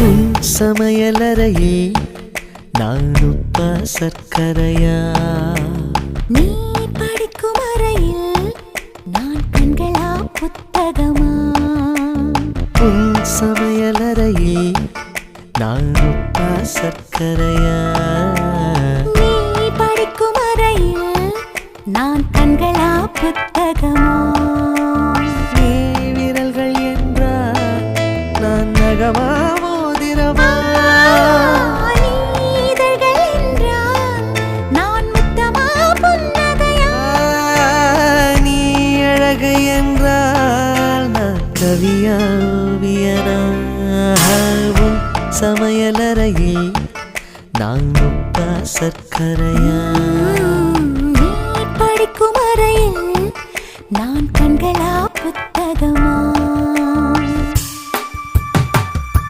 உன் சமையலறையே நான் உப்பா சர்க்கரையா? நீ படிக்கும் அறையில் நான் கண்களா புத்தகமா? உன் சமையலறையே நான் உப்பா சர்க்கரையா? நீ படிக்கும் அறையில் நான் கண்களா புத்தகமா? நீ விரல்கள் என்றால் நான் நகமா மோதிரமா? நீதழ்கள் என்றால் நான் முத்தமா புன்னகையா? நீ அழகு என்றால் நான் கவியா ஓவியனா? உன் சமையலறையே நான் உப்பா சர்க்கரையா? நீ படிக்கும் அறையில் நான் கண்களா புத்தகமா?